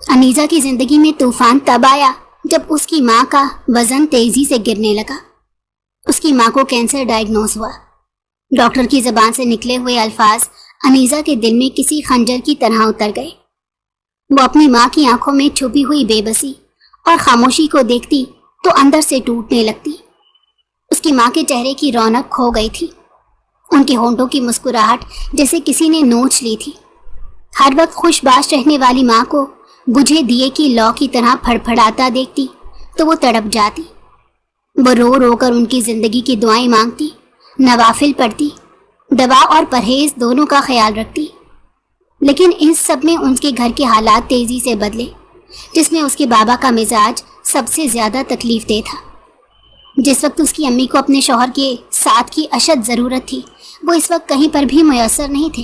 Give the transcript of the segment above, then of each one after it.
انیزہ کی زندگی میں طوفان تب آیا جب اس کی ماں کا وزن تیزی سے گرنے لگا۔ اس کی ماں کو کینسر ڈائیگنوز ہوا۔ ڈاکٹر کی زبان سے نکلے ہوئے الفاظ انیزہ کے دل میں کسی خنجر کی طرح اتر گئے۔ وہ اپنی ماں کی آنکھوں میں چھپی ہوئی بے بسی اور خاموشی کو دیکھتی تو اندر سے ٹوٹنے لگتی۔ اس کی ماں کے چہرے کی رونق کھو گئی تھی۔ ان کے ہونٹوں کی مسکراہٹ جیسے کسی نے نوچ لی تھی۔ ہر وقت خوش باش رہنے والی ماں کو بجھے دیے کی لو کی طرح پھڑ پھڑاتا دیکھتی تو وہ تڑپ جاتی۔ وہ رو رو کر ان کی زندگی کی دعائیں مانگتی، نوافل پڑھتی، دوا اور پرہیز دونوں کا خیال رکھتی۔ لیکن اس سب میں ان کے گھر کے حالات تیزی سے بدلے، جس میں اس کے بابا کا مزاج سب سے زیادہ تکلیف دہ تھا۔ جس وقت اس کی امی کو اپنے شوہر کے ساتھ کی اشد ضرورت تھی، وہ اس وقت کہیں پر بھی میسر نہیں تھے،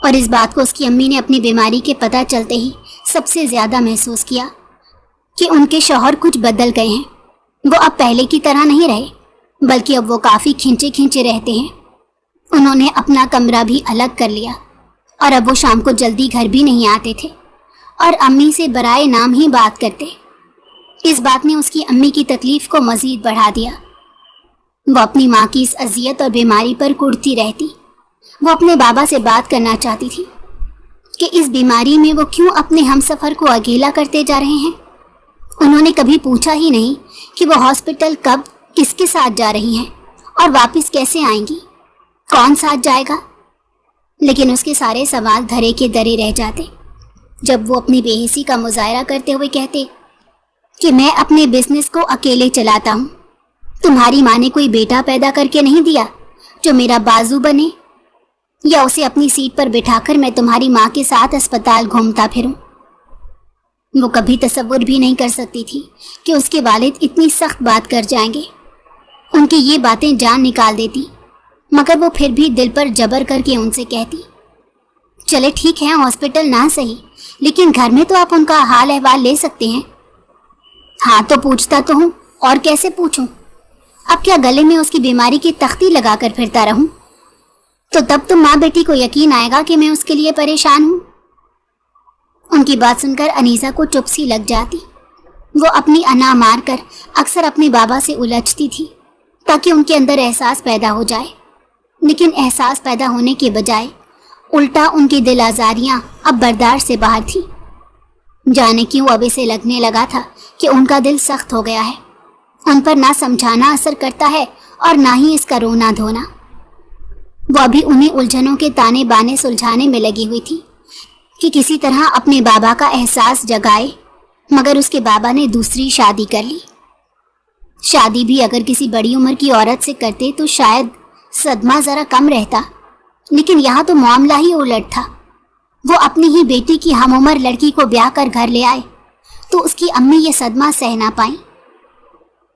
اور اس بات کو اس کی امی نے اپنی بیماری کے پتہ چلتے ہی سب سے زیادہ محسوس کیا کہ ان کے شوہر کچھ بدل گئے ہیں۔ وہ اب پہلے کی طرح نہیں رہے، بلکہ اب وہ کافی کھنچے کھنچے رہتے ہیں۔ انہوں نے اپنا کمرہ بھی الگ کر لیا، اور اب وہ شام کو جلدی گھر بھی نہیں آتے تھے اور امی سے برائے نام ہی بات کرتے۔ اس بات نے اس کی امی کی تکلیف کو مزید بڑھا دیا۔ وہ اپنی ماں کی اس اذیت اور بیماری پر کڑتی رہتی۔ وہ اپنے بابا سے بات کرنا چاہتی تھی کہ اس بیماری میں وہ کیوں اپنے ہم سفر کو اکیلا کرتے جا رہے ہیں۔ انہوں نے کبھی پوچھا ہی نہیں کہ وہ ہاسپٹل کب کس کے ساتھ جا رہی ہیں اور واپس کیسے آئیں گی، کون ساتھ جائے گا۔ لیکن اس کے سارے سوال دھرے کے درے رہ جاتے جب وہ اپنی بے حسی کا مظاہرہ کرتے ہوئے کہتے کہ میں اپنے بزنس کو اکیلے چلاتا ہوں، تمہاری ماں نے کوئی بیٹا پیدا کر کے نہیں دیا جو میرا بازو بنے، یا اسے اپنی سیٹ پر بٹھا کر میں تمہاری ماں کے ساتھ اسپتال گھومتا پھروں۔ وہ کبھی تصور بھی نہیں کر سکتی تھی کہ اس کے والد اتنی سخت بات کر جائیں گے۔ ان کی یہ باتیں جان نکال دیتی، مگر وہ پھر بھی دل پر جبر کر کے ان سے کہتی، چلے ٹھیک ہے ہاسپٹل نہ صحیح، لیکن گھر میں تو آپ ان کا حال احوال لے سکتے ہیں۔ ہاں تو پوچھتا تو ہوں، اور کیسے پوچھوں؟ اب کیا گلے میں اس کی بیماری کی تختی لگا کر پھرتا رہوں؟ تو تب تو ماں بیٹی کو یقین آئے گا کہ میں اس کے لیے پریشان ہوں۔ ان کی بات سن کر انیسہ کو چپ سی لگ جاتی۔ وہ اپنی انا مار کر اکثر اپنے بابا سے الجھتی تھی تاکہ ان کے اندر احساس پیدا ہو جائے، لیکن احساس پیدا ہونے کے بجائے الٹا ان کی دل آزاریاں اب برداشت سے باہر تھی۔ جانے کیوں اب اسے لگنے لگا تھا کہ ان کا دل سخت ہو گیا ہے، ان پر نہ سمجھانا اثر کرتا ہے اور نہ ہی اس کا رونا دھونا۔ وہ ابھی انہیں الجھنوں کے تانے بانے سلجھانے میں لگی ہوئی تھی کہ کسی طرح اپنے بابا کا احساس جگائے، مگر اس کے بابا نے دوسری شادی کر لی۔ شادی بھی اگر کسی بڑی عمر کی عورت سے کرتے تو شاید صدمہ ذرا کم رہتا، لیکن یہاں تو معاملہ ہی الٹ تھا۔ وہ اپنی ہی بیٹی کی ہم عمر لڑکی کو بیاہ کر گھر لے آئے تو اس کی امی یہ صدمہ سہ نہ پائیں۔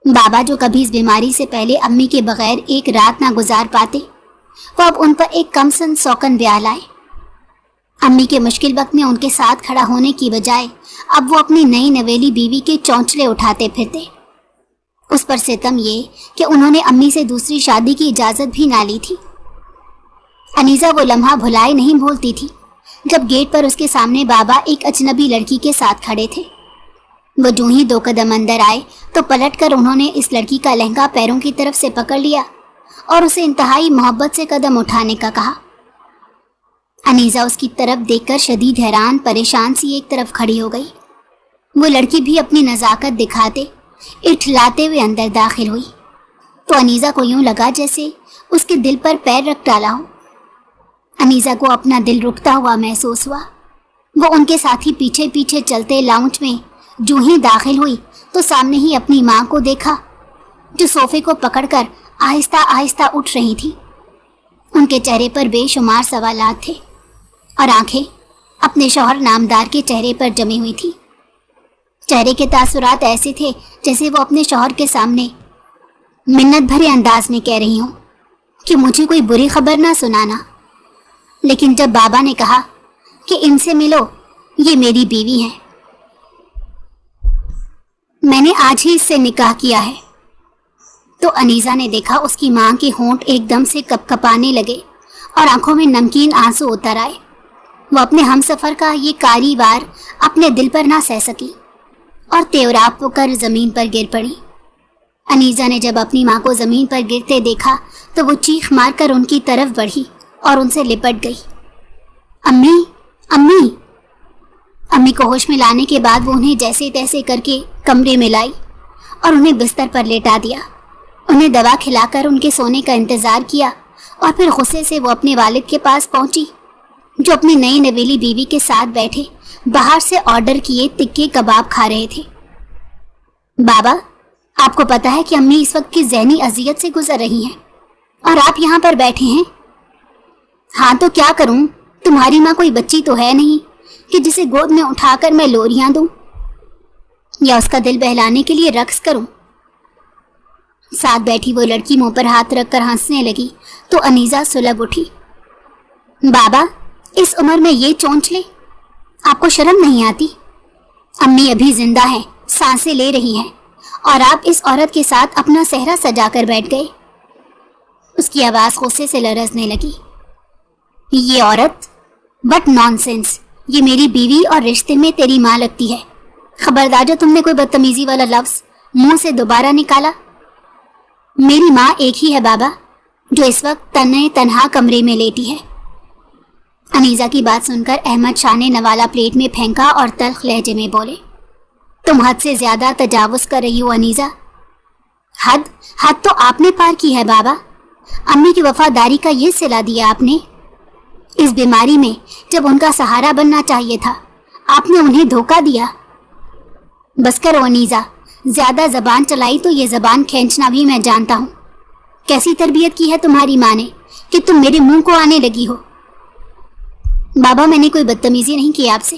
بابا جو کبھی اس بیماری سے پہلے امی کے بغیر ایک رات نہ گزار پاتے، وہ اب ان پر ایک کم سن سوکن بیاہ لائے۔ امی کے مشکل وقت میں ان کے ساتھ کھڑا ہونے کی بجائے اب وہ اپنی نئی نویلی بیوی کے چونچلے اٹھاتے پھرتے۔ اس پر ستم یہ کہ انہوں نے امی سے دوسری شادی کی اجازت بھی نہ لی تھی۔ انیسہ وہ لمحہ بھلائے نہیں بھولتی تھی جب گیٹ پر اس کے سامنے بابا ایک اجنبی لڑکی کے ساتھ کھڑے تھے۔ وہ جو ہی 2 قدم اندر آئے تو پلٹ کر انہوں نے اس لڑکی کا لہنگا پیروں کی طرف سے پکڑ لیا اور اسے انتہائی محبت سے قدم اٹھانے کا کہا۔ انیسہ اس کی طرف دیکھ کر شدید حیران پریشان سی ایک طرف کھڑی ہو گئی۔ وہ لڑکی بھی اپنی نزاکت دکھاتے اٹھلاتے ہوئے اندر داخل ہوئی تو انیسہ کو یوں لگا جیسے اس کے دل پر پیر رکھ ڈالا ہو۔ انیسہ کو اپنا دل رکتا ہوا محسوس ہوا۔ وہ ان کے ساتھی پیچھے پیچھے چلتے لاؤنج میں جو ہی داخل ہوئی تو سامنے ہی اپنی ماں کو دیکھا جو صوفے کو پکڑ کر آہستہ آہستہ اٹھ رہی تھی۔ ان کے چہرے پر بے شمار سوالات تھے اور آنکھیں اپنے شوہر نامدار کے چہرے پر جمی ہوئی تھی۔ چہرے کے تاثرات ایسے تھے جیسے وہ اپنے شوہر کے سامنے منت بھرے انداز میں کہہ رہی ہوں کہ مجھے کوئی بری خبر نہ سنانا۔ لیکن جب بابا نے کہا کہ ان سے ملو، یہ میری بیوی ہے، میں نے آج ہی اس سے نکاح کیا ہے، تو انیسہ نے دیکھا اس کی ماں کے ہونٹ ایک دم سے کپ کپانے لگے اور آنکھوں میں نمکین آنسو اتر آئے۔ وہ اپنے ہمسفر کا یہ کاری وار اپنے دل پر نہ سہ سکی اور تیوراپ ہو کر زمین پر گر پڑی۔ انیزا نے جب اپنی ماں کو زمین پر گرتے دیکھا تو وہ چیخ مار کر ان کی طرف بڑھی اور ان سے لپٹ گئی۔ امی امی امی کو ہوش میں لانے کے بعد وہ انہیں جیسے تیسے کر کے کمرے میں لائی اور انہیں بستر پر لیٹا دیا۔ انہیں دوا کھلا کر ان کے سونے کا انتظار کیا اور پھر غصے سے وہ اپنے والد کے پاس پہنچی جو اپنی نئی نویلی بیوی کے ساتھ بیٹھے باہر سے آرڈر کیے تکے کباب کھا رہے تھے۔ بابا، آپ کو پتا ہے کہ امی اس وقت کی ذہنی اذیت سے گزر رہی ہیں اور آپ یہاں پر بیٹھے ہیں۔ ہاں تو کیا کروں، تمہاری ماں کوئی بچی تو ہے نہیں کہ جسے گود میں اٹھا کر میں لوریاں دوں یا اس کا دل بہلانے کے لیے رقص کروں۔ ساتھ بیٹھی وہ لڑکی منہ پر ہاتھ رکھ کر ہنسنے لگی تو انیزا سلگ اٹھی۔ بابا، اس عمر میں یہ چونچ لے، آپ کو شرم نہیں آتی؟ امی ابھی زندہ ہیں، سانسیں لے رہی ہیں اور آپ اس عورت کے ساتھ اپنا صحرا سجا کر بیٹھ گئے۔ اس کی آواز غصے سے لرزنے لگی۔ یہ عورت؟ بٹ نان سینس، یہ میری بیوی اور رشتے میں تیری ماں لگتی ہے۔ خبردار جو تم نے کوئی بدتمیزی والا لفظ منہ سے دوبارہ نکالا۔ میری ماں ایک ہی ہے بابا، جو اس وقت تنہا کمرے میں لیٹی ہے۔ انیزا کی بات سن کر احمد شاہ نے نوالا پلیٹ میں پھینکا اور تلخ لہجے میں بولے، تم حد سے زیادہ تجاوز کر رہی ہو انیزا۔ حد تو آپ نے پار کی ہے بابا۔ امی کی وفاداری کا یہ صلہ دیا آپ نے۔ اس بیماری میں جب ان کا سہارا بننا چاہیے تھا، آپ نے انہیں دھوکہ دیا۔ بس کرو انیزا، زیادہ زبان چلائی تو یہ زبان کھینچنا بھی میں جانتا ہوں۔ کیسی تربیت کی ہے تمہاری ماں نے کہ تم میرے منہ کو آنے لگی ہو؟ بابا، میں نے کوئی بدتمیزی نہیں کی آپ سے،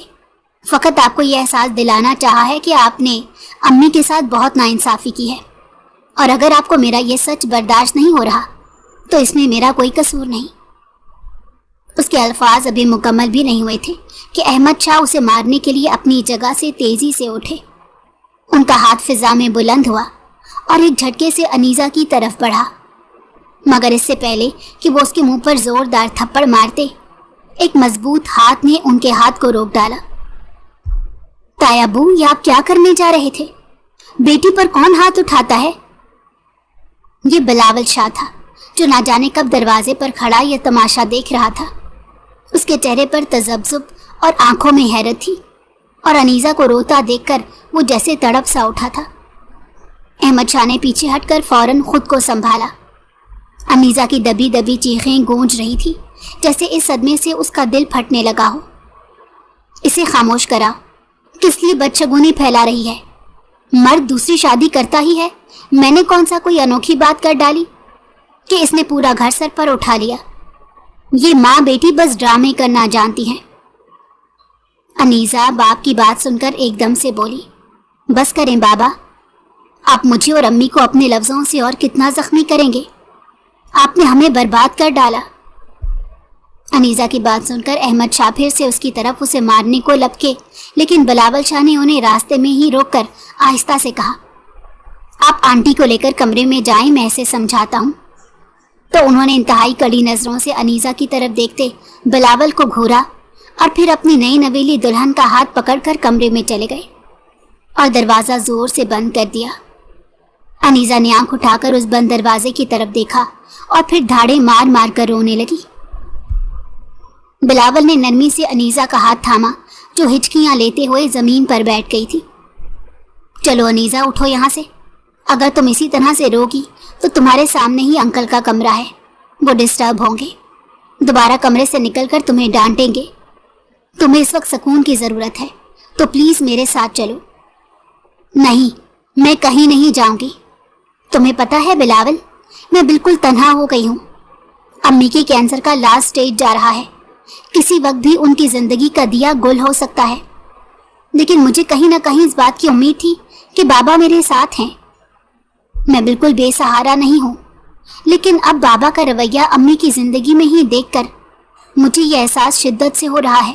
فقط آپ کو یہ احساس دلانا چاہا ہے کہ آپ نے امی کے ساتھ بہت ناانصافی کی ہے، اور اگر آپ کو میرا یہ سچ برداشت نہیں ہو رہا تو اس میں میرا کوئی قصور نہیں۔ اس کے الفاظ ابھی مکمل بھی نہیں ہوئے تھے کہ احمد شاہ اسے مارنے کے لیے اپنی جگہ سے تیزی سے اٹھے۔ ان کا ہاتھ فضا میں بلند ہوا اور ایک جھٹکے سے انیزا کی طرف بڑھا، مگر اس سے پہلے کہ وہ اس کے منہ پر زوردار تھپڑ مارتے، ایک مضبوط ہاتھ نے ان کے ہاتھ کو روک ڈالا۔ تایا ابو، یہ آپ کیا کرنے جا رہے تھے؟ بیٹی پر کون ہاتھ اٹھاتا ہے؟ یہ بلاول شاہ تھا جو نہ جانے کب دروازے پر کھڑا یہ تماشا دیکھ رہا تھا۔ اس کے چہرے پر تذبذب اور آنکھوں میں حیرت تھی، اور انیزا کو روتا دیکھ کر وہ جیسے تڑپ سا اٹھا تھا۔ احمد شاہ نے پیچھے ہٹ کر فوراً خود کو سنبھالا۔ انیزا کی دبی دبی چیخیں گونج رہی تھی، جیسے اس صدمے سے اس کا دل پھٹنے لگا ہو۔ اسے خاموش کرا، کس لیے بدشگونی پھیلا رہی ہے؟ مرد دوسری شادی کرتا ہی ہے، میں نے کون سا کوئی انوکھی بات کر ڈالی کہ اس نے پورا گھر سر پر اٹھا لیا؟ یہ ماں بیٹی بس ڈرامے کرنا جانتی ہیں۔ انیزا باپ کی بات سن کر ایک دم سے بولی، بس کریں بابا، آپ مجھے اور امی کو اپنے لفظوں سے اور کتنا زخمی کریں گے؟ آپ نے ہمیں برباد کر ڈالا۔ انیزا کی بات سن کر احمد شاہ پھر سے اس کی طرف اسے مارنے کو لپکے، لیکن بلاول شاہ نے انہیں راستے میں ہی روک کر آہستہ سے کہا، آپ آنٹی کو لے کر کمرے میں جائیں، میں اسے سمجھاتا ہوں۔ تو انہوں نے انتہائی کڑی نظروں سے انیزا کی طرف دیکھتے بلاول کو گھورا اور پھر اپنی نئی نویلی دلہن کا ہاتھ پکڑ کر کمرے میں چلے گئے اور دروازہ زور سے بند کر دیا۔ انیزا نے آنکھ اٹھا کر اس بند دروازے کی طرف دیکھا اور پھر دھاڑے مار مار کر رونے لگی۔ بلاول نے نرمی سے انیزا کا ہاتھ تھاما جو ہچکیاں لیتے ہوئے زمین پر بیٹھ گئی تھی۔ چلو انیزا، اٹھو یہاں سے، اگر تم اسی طرح سے روگی تو تمہارے سامنے ہی انکل کا کمرہ ہے، وہ ڈسٹرب ہوں گے، دوبارہ کمرے سے نکل کر تمہیں ڈانٹیں گے۔ تمہیں اس وقت سکون کی ضرورت ہے، تو پلیز میرے ساتھ چلو۔ نہیں، میں کہیں نہیں جاؤں گی۔ تمہیں پتہ ہے بلاول، میں بالکل تنہا ہو گئی ہوں۔ امی کی کینسر کا لاسٹ سٹیج جا رہا ہے، کسی وقت بھی ان کی زندگی کا دیا گل ہو سکتا ہے، لیکن مجھے کہیں نہ کہیں اس بات کی امید تھی کہ بابا میرے ساتھ ہیں۔ میں بالکل بے سہارا نہیں ہوں، لیکن اب بابا کا رویہ امی کی زندگی میں ہی دیکھ کر مجھے یہ احساس شدت سے ہو رہا ہے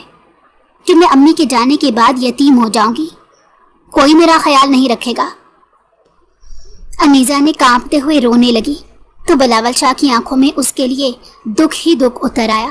کہ میں امی کے جانے کے بعد یتیم ہو جاؤں گی، کوئی میرا خیال نہیں رکھے گا۔ انیزا نے کانپتے ہوئے رونے لگی تو بلاول شاہ کی آنکھوں میں اس کے لیے دکھ ہی دکھ اتر آیا۔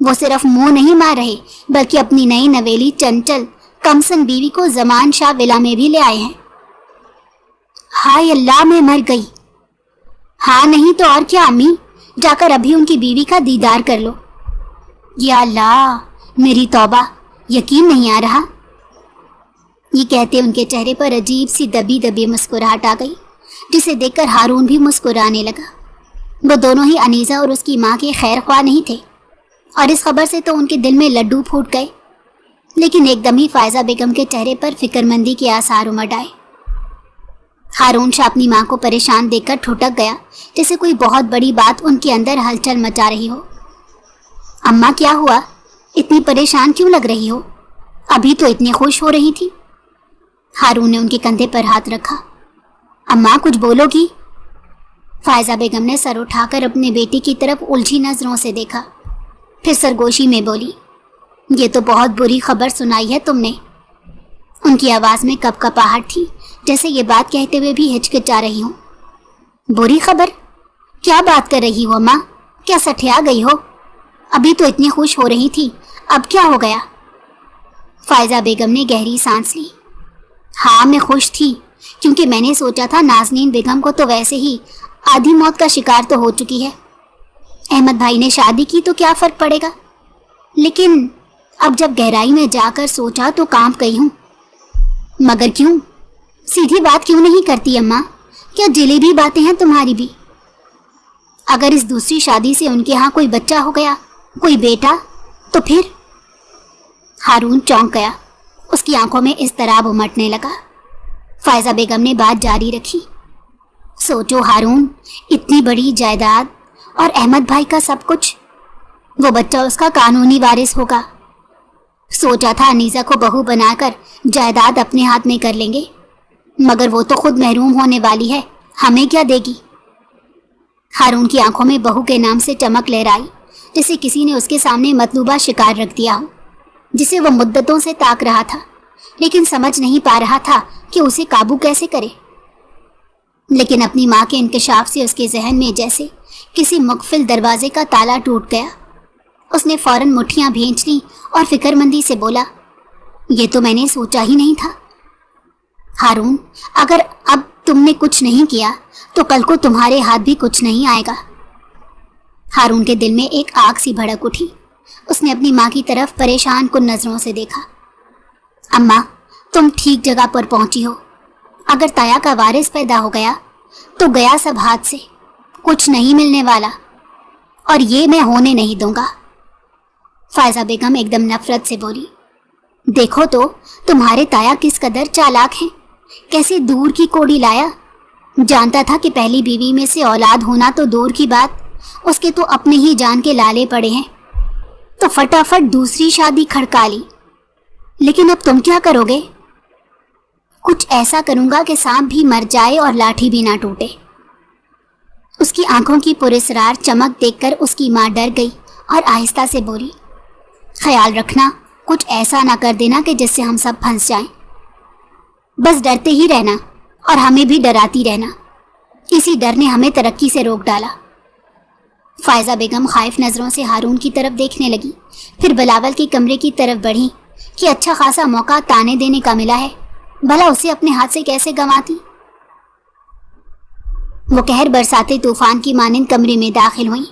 وہ صرف منہ نہیں مار رہے بلکہ اپنی نئی نویلی چنچل کمسن بیوی کو زمان شاہ ولا میں بھی لے آئے ہیں۔ ہائے اللہ، میں مر گئی۔ ہاں نہیں تو اور کیا امی، جا کر ابھی ان کی بیوی کا دیدار کر لو۔ یا اللہ، میری توبہ، یقین نہیں آ رہا۔ یہ کہتے ان کے چہرے پر عجیب سی دبی دبی مسکراہٹ آ گئی، جسے دیکھ کر ہارون بھی مسکرانے لگا۔ وہ دونوں ہی انیزہ اور اس کی ماں کے خیر خواہ نہیں تھے، اور اس خبر سے تو ان کے دل میں لڈو پھوٹ گئے، لیکن ایک دم ہی فائزہ بیگم کے چہرے پر فکر مندی کے آثار امڈ آئے۔ ہارون شاہ اپنی ماں کو پریشان دیکھ کر ٹھٹک گیا، جیسے کوئی بہت بڑی بات ان کے اندر ہلچل مچا رہی ہو۔ اماں کیا ہوا؟ اتنی پریشان کیوں لگ رہی ہو؟ ابھی تو اتنی خوش ہو رہی تھی۔ ہارون نے ان کے کندھے پر ہاتھ رکھا۔ اماں کچھ بولو گی؟ فائزہ بیگم نے سر اٹھا کر اپنے بیٹی کی طرف الجھی نظروں سے دیکھا، پھر سرگوشی میں بولی، یہ تو بہت بری خبر سنائی ہے تم نے۔ ان کی آواز میں کپ کپاہٹ تھی، جیسے یہ بات کہتے ہوئے بھی ہچکچا رہی ہوں۔ بری خبر؟ کیا بات کر رہی ہو اماں؟ کیا سٹھیا گئی ہو؟ ابھی تو اتنی خوش ہو رہی تھی، اب کیا ہو گیا؟ فائزہ بیگم نے گہری سانس لی۔ ہاں میں خوش تھی، کیونکہ میں نے سوچا تھا نازنین بیگم کو تو ویسے ہی آدھی موت کا شکار تو ہو چکی ہے، احمد بھائی نے شادی کی تو کیا فرق پڑے گا، لیکن اب جب گہرائی میں جا کر سوچا تو کانپ گئی ہوں۔ مگر کیوں؟ سیدھی بات کیوں نہیں کرتی اماں؟ کیا جلیبی باتیں ہیں تمہاری بھی؟ اگر اس دوسری شادی سے ان کے ہاں کوئی بچہ ہو گیا، کوئی بیٹا، تو پھر؟ ہارون چونک گیا، اس کی آنکھوں میں اضطراب امٹنے لگا۔ فائزہ بیگم نے بات جاری رکھی، سوچو ہارون، اتنی بڑی جائیداد اور احمد بھائی کا سب کچھ، وہ بچہ اس کا قانونی وارث ہوگا۔ سوچا تھا انیزہ کو بہو بنا کر جائیداد اپنے ہاتھ میں کر لیں گے، مگر وہ تو خود محروم ہونے والی ہے، ہمیں کیا دے گی؟ ہارون کی آنکھوں میں بہو کے نام سے چمک لہرائی، جیسے کسی نے اس کے سامنے مطلوبہ شکار رکھ دیا ہو، جسے وہ مدتوں سے تاک رہا تھا، لیکن سمجھ نہیں پا رہا تھا کہ اسے قابو کیسے کرے۔ لیکن اپنی ماں کے انکشاف سے اس کے ذہن میں جیسے کسی مقفل دروازے کا تالا ٹوٹ گیا۔ اس نے فوراً مٹھیاں بھینچ لی اور فکر مندی سے بولا، یہ تو میں نے سوچا ہی نہیں تھا۔ ہارون، اگر اب تم نے کچھ نہیں کیا تو کل کو تمہارے ہاتھ بھی کچھ نہیں آئے گا۔ ہارون کے دل میں ایک آگ سی بھڑک اٹھی، اس نے اپنی ماں کی طرف پریشان کن نظروں سے دیکھا۔ اماں، تم ٹھیک جگہ پر پہنچی ہو، اگر تایا کا وارث پیدا ہو گیا تو گیا سب ہاتھ سے، کچھ نہیں ملنے والا، اور یہ میں ہونے نہیں دوں گا۔ فائزہ بیگم ایک دم نفرت سے بولی، دیکھو تو تمہارے تایا کس قدر چالاک ہیں، کیسے دور کی کوڑی لایا، جانتا تھا کہ پہلی بیوی میں سے اولاد ہونا تو دور کی بات، اس کے تو اپنے ہی جان کے لالے پڑے ہیں، تو فٹافٹ دوسری شادی کھڑکا لی۔ لیکن اب تم کیا کرو گے؟ کچھ ایسا کروں گا کہ سانپ بھی مر جائے اور لاٹھی بھی نہ ٹوٹے۔ اس کی آنکھوں کی پراسرار چمک دیکھ کر اس کی ماں ڈر گئی اور آہستہ سے بولی، خیال رکھنا کچھ ایسا نہ کر دینا کہ جس سے ہم سب پھنس جائیں، بس ڈرتے ہی رہنا اور ہمیں بھی ڈراتی رہنا، اسی ڈر نے ہمیں ترقی سے روک ڈالا۔ فائزہ بیگم خائف نظروں سے ہارون کی طرف دیکھنے لگی، پھر بلاول کے کمرے کی طرف بڑھی کہ اچھا خاصا موقع تانے دینے کا ملا ہے، بھلا اسے اپنے ہاتھ سے کیسے گنواتی۔ وہ قہر برساتے طوفان کی مانند کمرے میں داخل ہوئیں۔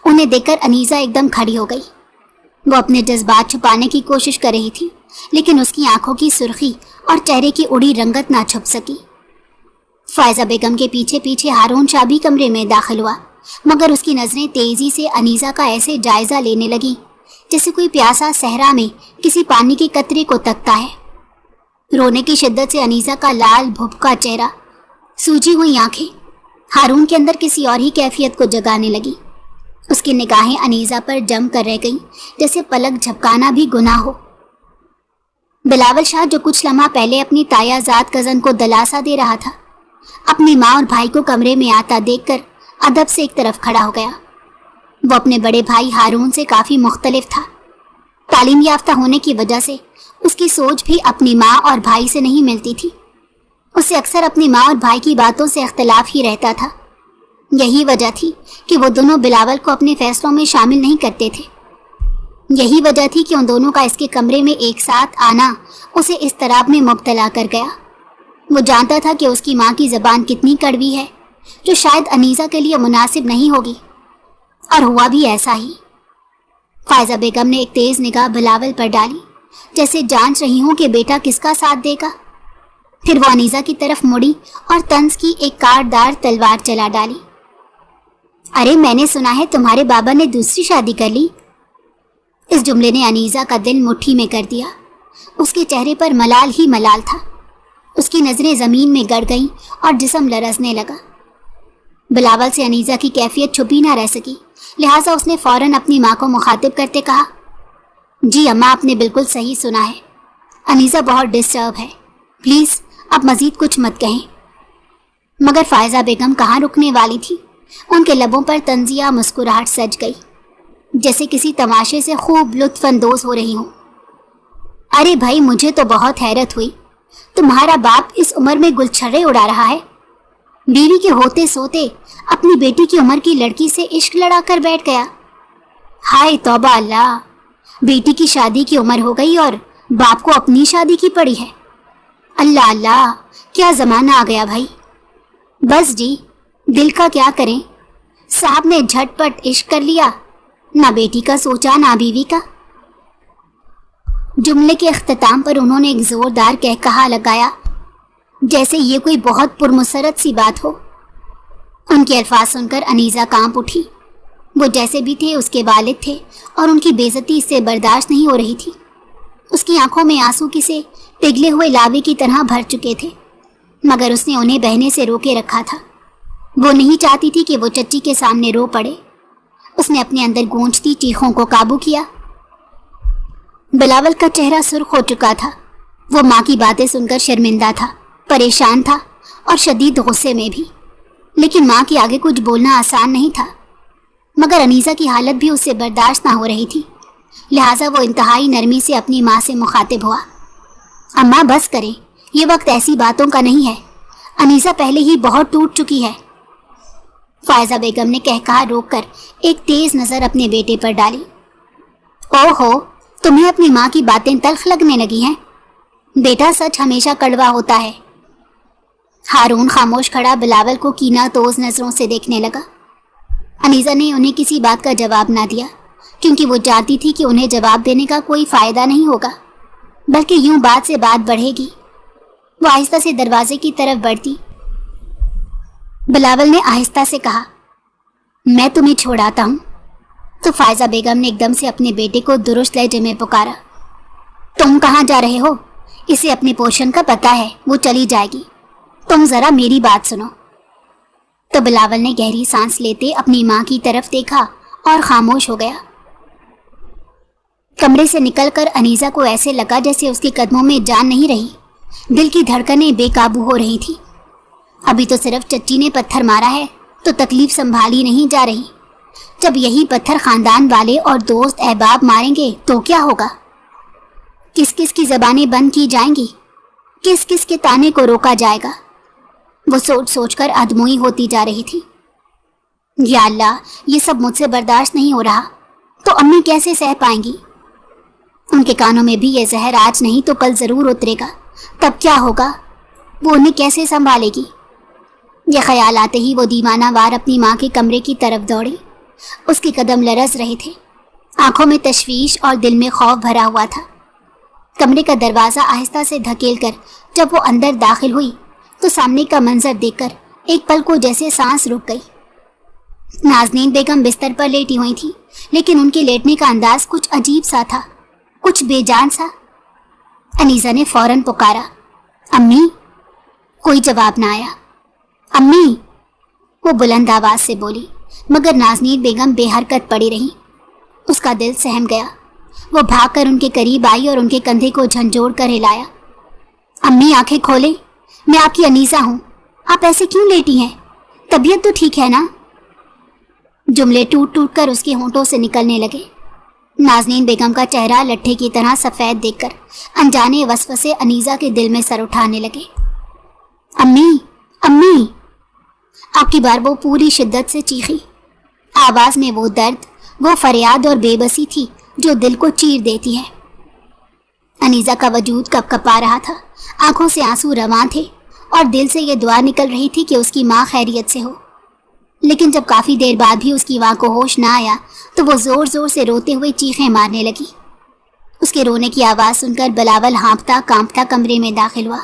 انہیں دیکھ کر انیزہ ایک دم کھڑی ہو گئی۔ وہ اپنے جذبات چھپانے کی کوشش کر رہی تھی، لیکن اس کی آنکھوں کی سرخی اور چہرے کی اڑی رنگت نہ چھپ سکی۔ فائزہ بیگم کے پیچھے پیچھے ہارون شاہ بھی کمرے میں داخل ہوا، مگر اس کی نظریں تیزی سے انیزہ کا ایسے جائزہ لینے لگی جیسے کوئی پیاسا صحرا میں کسی پانی کے قطرے کو تکتا ہے۔ رونے کی شدت سے انیزہ کا لال بھپکا چہرہ، سوجی ہوئی آنکھیں ہارون کے اندر کسی اور ہی کیفیت کو جگانے لگی۔ اس کی نگاہیں انیزہ پر جم کر رہ گئیں، جیسے پلک جھپکانا بھی گناہ ہو۔ بلاول شاہ جو کچھ لمحہ پہلے اپنی تایا زاد کزن کو دلاسا دے رہا تھا، اپنی ماں اور بھائی کو کمرے میں آتا دیکھ کر ادب سے ایک طرف کھڑا ہو گیا۔ وہ اپنے بڑے بھائی ہارون سے کافی مختلف تھا۔ تعلیم یافتہ ہونے کی وجہ سے اس کی سوچ بھی اپنی ماں اور بھائی سے نہیں ملتی تھی۔ اسے اکثر اپنی ماں اور بھائی کی باتوں سے اختلاف ہی رہتا تھا۔ یہی وجہ تھی کہ وہ دونوں بلاول کو اپنے فیصلوں میں شامل نہیں کرتے تھے۔ یہی وجہ تھی کہ ان دونوں کا اس کے کمرے میں ایک ساتھ آنا اسے اضطراب میں مبتلا کر گیا۔ وہ جانتا تھا کہ اس کی ماں کی زبان کتنی کڑوی ہے، جو شاید انیسہ کے لیے مناسب نہیں ہوگی، اور ہوا بھی ایسا ہی۔ فائزہ بیگم نے ایک تیز نگاہ بلاول پر ڈالی، جیسے جانچ رہی ہوں کہ بیٹا کس کا ساتھ دے گا۔ پھر وہ انیسہ کی طرف مڑی اور طنز کی ایک کاٹدار تلوار چلا ڈالی۔ ارے میں نے سنا ہے تمہارے بابا نے دوسری شادی کر لی۔ اس جملے نے انیسہ کا دل مٹھی میں کر دیا۔ اس کے چہرے پر ملال ہی ملال تھا۔ اس کی نظریں زمین میں گڑ گئیں اور جسم لرزنے لگا۔ بلاول سے انیسہ کی کیفیت چھپی نہ رہ سکی، لہٰذا اس نے فوراً اپنی ماں کو مخاطب کرتے کہا، جی اماں، آپ نے بالکل صحیح سنا ہے، انیسہ بہت ڈسٹرب ہے، پلیز اب مزید کچھ مت کہیں۔ مگر فائزہ بیگم کہاں رکنے والی تھی؟ ان کے لبوں پر طنزیہ مسکراہٹ سج گئی، جیسے کسی تماشے سے خوب لطف اندوز ہو رہی ہوں۔ ارے بھائی، مجھے تو بہت حیرت ہوئی، تمہارا باپ اس عمر میں گلچھرے اڑا رہا ہے، بیوی کے ہوتے سوتے اپنی بیٹی کی عمر کی لڑکی سے عشق لڑا کر بیٹھ گیا۔ ہائے توبہ اللہ، بیٹی کی شادی کی عمر ہو گئی اور باپ کو اپنی شادی کی پڑی ہے۔ اللہ اللہ، کیا زمانہ آ گیا بھائی۔ بس جی، دل کا کیا کریں، صاحب نے جھٹ پٹ عشق کر لیا، نہ بیٹی کا سوچا نہ بیوی کا۔ جملے کے اختتام پر انہوں نے ایک زوردار کہکہا لگایا، جیسے یہ کوئی بہت پرمسرت سی بات ہو۔ ان کے الفاظ سن کر انیسہ کانپ اٹھی۔ وہ جیسے بھی تھے اس کے والد تھے اور ان کی بے عزتی اس سے برداشت نہیں ہو رہی تھی۔ اس کی آنکھوں میں آنسو کسے پگھلے ہوئے لاوے کی طرح بھر چکے تھے، مگر اس نے انہیں بہنے سے روکے رکھا تھا۔ وہ نہیں چاہتی تھی کہ وہ چچی کے سامنے رو پڑے۔ اس نے اپنے اندر گونجتی چیخوں کو قابو کیا۔ بلاول کا چہرہ سرخ ہو چکا تھا۔ وہ ماں کی باتیں سن کر شرمندہ تھا، پریشان تھا اور شدید غصے میں بھی، لیکن ماں کے آگے کچھ بولنا آسان نہیں تھا۔ مگر انیسہ کی حالت بھی اس سے برداشت نہ ہو رہی تھی، لہٰذا وہ انتہائی نرمی سے اپنی ماں سے مخاطب ہوا۔ اماں بس کریں، یہ وقت ایسی باتوں کا نہیں ہے، انیسہ پہلے ہی بہت ٹوٹ چکی ہے۔ فائزہ بیگم نے کہکہا روک کر ایک تیز نظر اپنے بیٹے پر ڈالی۔ او ہو، تمہیں اپنی ماں کی باتیں تلخ لگنے لگی ہیں؟ بیٹا، سچ ہمیشہ کڑوا ہوتا ہے۔ ہارون خاموش کھڑا بلاول کو کینہ توز نظروں سے دیکھنے لگا۔ انیسہ نے انہیں کسی بات کا جواب نہ دیا، کیونکہ وہ جانتی تھی کہ انہیں جواب دینے کا کوئی فائدہ نہیں ہوگا، بلکہ یوں بات سے بات بڑھے گی۔ وہ آہستہ سے دروازے کی طرف بڑھتی۔ بلاول نے آہستہ سے کہا، میں تمہیں چھوڑاتا ہوں۔ تو فائزہ بیگم نے ایک دم سے اپنے بیٹے کو درست لہجے میں پکارا، تم کہاں جا رہے ہو؟ اسے اپنے پوشن کا پتہ ہے، وہ چلی جائے گی، تم ذرا میری بات سنو۔ تو بلاول نے گہری سانس لیتے اپنی ماں کی طرف دیکھا اور خاموش ہو گیا۔ کمرے سے نکل کر انیسہ کو ایسے لگا جیسے اس کے قدموں میں جان نہیں رہی، دل کی دھڑکنیں بے قابو ہو رہی تھی۔ ابھی تو صرف چچی نے پتھر مارا ہے تو تکلیف سنبھالی نہیں جا رہی، جب یہی پتھر خاندان والے اور دوست احباب ماریں گے تو کیا ہوگا؟ کس کس کی زبانیں بند کی جائیں گی؟ کس کس کے تانے کو روکا جائے گا؟ وہ سوچ سوچ کر ادموئی ہوتی جا رہی تھی۔ یا اللہ، یہ سب مجھ سے برداشت نہیں ہو رہا، تو امی کیسے سہ پائیں گی؟ ان کے کانوں میں بھی یہ زہر آج نہیں تو کل ضرور اترے گا، تب کیا ہوگا؟ وہ انہیں کیسے سنبھالے گی؟ یہ خیال آتے ہی وہ دیوانہ وار اپنی ماں کے کمرے کی طرف دوڑی۔ اس کے قدم لرز رہے تھے، آنکھوں میں تشویش اور دل میں خوف بھرا ہوا تھا۔ کمرے کا دروازہ آہستہ سے دھکیل کر جب وہ اندر داخل ہوئی تو سامنے کا منظر دیکھ کر ایک پل کو جیسے سانس رک گئی۔ نازنین بیگم بستر پر لیٹی ہوئی تھی، لیکن ان کے لیٹنے کا انداز کچھ عجیب سا تھا، کچھ بے جان سا۔ انیسہ نے فوراً پکارا، امی؟ کوئی جواب نہ آیا۔ امی؟ وہ بلند آواز سے بولی، مگر نازنین بیگم بے حرکت پڑی رہی۔ اس کا دل سہم گیا۔ وہ بھاگ کر ان کے قریب آئی اور ان کے کندھے کو جھنجھوڑ کر ہلایا۔ امی آنکھیں کھولیں، میں آپ کی انیسہ ہوں، آپ ایسے کیوں لیٹی ہیں؟ طبیعت تو ٹھیک ہے نا؟ جملے ٹوٹ ٹوٹ کر اس کے ہونٹوں سے نکلنے لگے۔ نازنین بیگم کا چہرہ لٹھے کی طرح سفید دیکھ کر انجانے وسوسے انیسہ کے دل میں سر اٹھانے لگے۔ امی، امی! آپ کی بار وہ پوری شدت سے چیخی۔ آواز میں وہ درد، وہ فریاد اور بے بسی تھی جو دل کو چیر دیتی ہے۔ انیزہ کا وجود کپ کپا رہا تھا، آنکھوں سے آنسو رواں تھے اور دل سے یہ دعا نکل رہی تھی کہ اس کی ماں خیریت سے ہو۔ لیکن جب کافی دیر بعد بھی اس کی ماں کو ہوش نہ آیا تو وہ زور زور سے روتے ہوئے چیخیں مارنے لگی۔ اس کے رونے کی آواز سن کر بلاول ہانپتا کانپتا کمرے میں داخل ہوا۔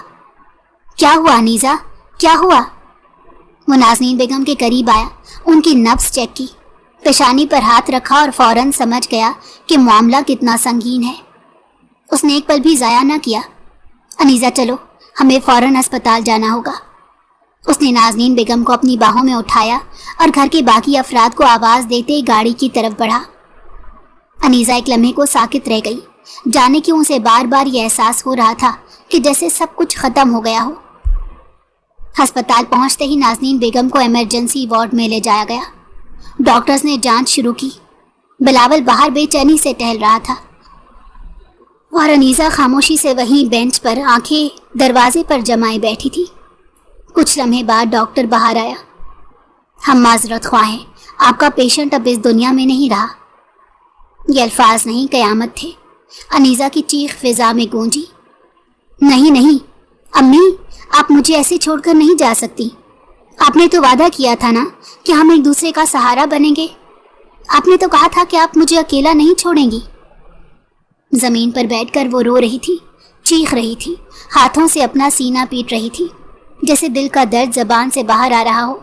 کیا ہوا انیزہ؟ کیا ہوا؟ وہ نازنین بیگم کے قریب آیا، ان کی نبض چیک کی، پیشانی پر ہاتھ رکھا اور فوراً سمجھ گیا کہ معاملہ کتنا سنگین ہے۔ اس نے ایک پل بھی ضائع نہ کیا۔ انیزہ چلو، ہمیں فوراً ہسپتال جانا ہوگا۔ اس نے نازنین بیگم کو اپنی باہوں میں اٹھایا اور گھر کے باقی افراد کو آواز دیتے گاڑی کی طرف بڑھا۔ انیزہ ایک لمحے کو ساکت رہ گئی، جانے کیوں اسے بار بار یہ احساس ہو رہا تھا کہ جیسے سب کچھ ختم ہو گیا ہو۔ ہسپتال پہنچتے ہی نازنین بیگم کو ایمرجنسی وارڈ میں لے جایا گیا۔ ڈاکٹرز نے جانچ شروع کی۔ بلاول باہر بے چینی سے ٹہل رہا تھا اور انیزہ خاموشی سے وہیں بینچ پر آنکھیں دروازے پر جمائے بیٹھی تھی۔ کچھ لمحے بعد ڈاکٹر باہر آیا۔ ہم معذرت خواہ ہیں، آپ کا پیشنٹ اب اس دنیا میں نہیں رہا۔ یہ الفاظ نہیں، قیامت تھے۔ انیزہ کی چیخ فضا میں گونجی۔ نہیں نہیں امی، آپ مجھے ایسے چھوڑ کر نہیں جا سکتی۔ آپ نے تو وعدہ کیا تھا نا کہ ہم ایک دوسرے کا سہارا بنیں گے۔ آپ نے تو کہا تھا کہ آپ مجھے اکیلا نہیں چھوڑیں گی۔ زمین پر بیٹھ کر وہ رو رہی تھی، چیخ رہی تھی، ہاتھوں سے اپنا سینہ پیٹ رہی تھی، جیسے دل کا درد زبان سے باہر آ رہا ہو۔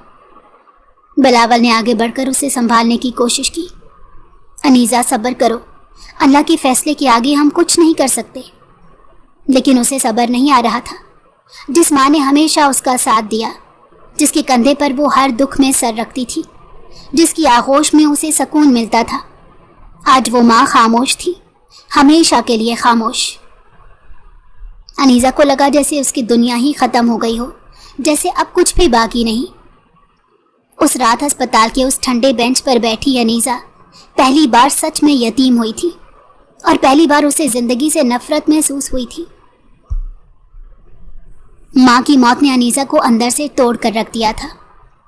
بلاول نے آگے بڑھ کر اسے سنبھالنے کی کوشش کی۔ انیزہ صبر کرو، اللہ کے فیصلے کے آگے ہم کچھ نہیں کر سکتے۔ لیکن اسے صبر نہیں آ رہا تھا۔ جس ماں نے ہمیشہ اس کا ساتھ دیا، جس کے کندھے پر وہ ہر دکھ میں سر رکھتی تھی، جس کی آغوش میں اسے سکون ملتا تھا، آج وہ ماں خاموش تھی، ہمیشہ کے لیے خاموش۔ انیزہ کو لگا جیسے اس کی دنیا ہی ختم ہو گئی ہو، جیسے اب کچھ بھی باقی نہیں۔ اس رات ہسپتال کے اس ٹھنڈے بینچ پر بیٹھی انیزہ پہلی بار سچ میں یتیم ہوئی تھی، اور پہلی بار اسے زندگی سے نفرت محسوس ہوئی تھی۔ ماں کی موت نے انیزہ کو اندر سے توڑ کر رکھ دیا تھا۔